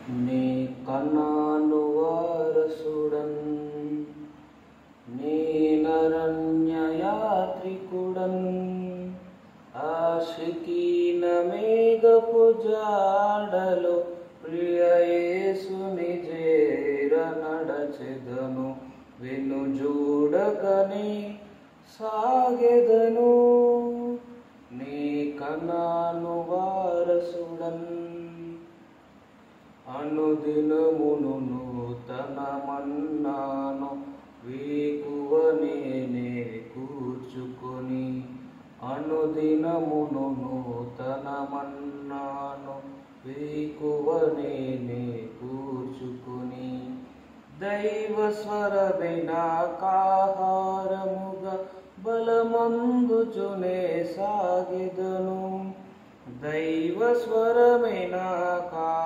నీ కన్నాను వారసుడన్, నేనరణ్యయాత్రికుడన్, ఆశికీన మేఘపు జాడలో ప్రియ యేసుని చేర నడచెదను. వెనుజూడకనే సాగెదను. నీ కన్నాను వారసుడన్, అనుదినమును నూతన మన్నాను వేకువనే కూర్చుకొని, అనుదినమును నూతన మన్నాను వేకువనే కూర్చుకొని, దైవ స్వరమే నాకాహారముగా బలమందుచునే సాగెదను. దైవ స్వరమే నాకాహారముగా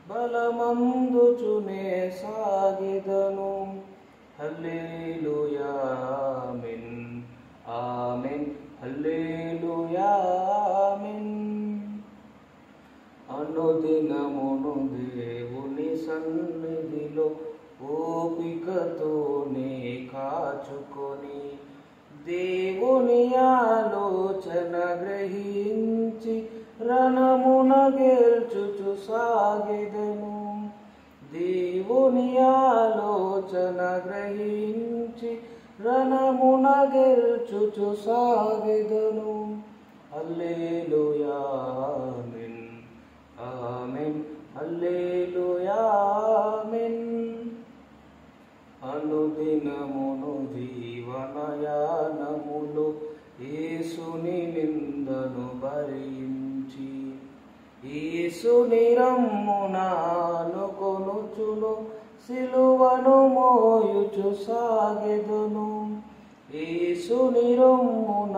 బలమందుచునే సాగెదను. హల్లెలూయా ఆమేన్ ఆమేన్ హల్లెలూయా ఆమేన్. అనుదినమును దేవుని సన్నిధిలో ఓపికతోనే కాచుకొని, దేవుని ఆలోచన గ్రహించి రణమున గెల్చుచు సాగెదను. దేవుని ఆలోచన గ్రహించి రణమున గెల్చుచు సాగెదను. హల్లెలూయా ఆమేన్ ఆమేన్ హల్లెలూయా ఆమేన్. అనుదినమును జీవనయానములో యేసుని నిందను భరించి, యేసుని రమ్మునానుకొనుచును సిలువను మోయుచు సాగెదను. యేసుని రమ్మునానుకొనుచును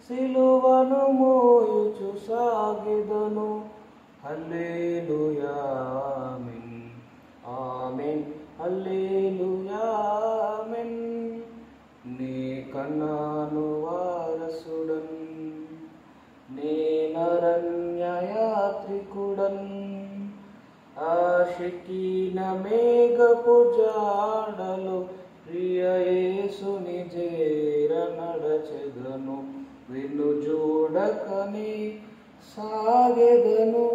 సిలువను మోయుచు సాగెదను. హల్లెలూయా ఆమేన్ ఆమేన్ హల్లెలూయా ఆమేన్. నీ కన్నాను వారసుడన్, నేనరణ్యయాత్రికుడన్, ఆశికీన మేఘపు జాడలో ప్రియ యేసుని చేర నడచెదను. వెనుజూడకనే సాగెదను.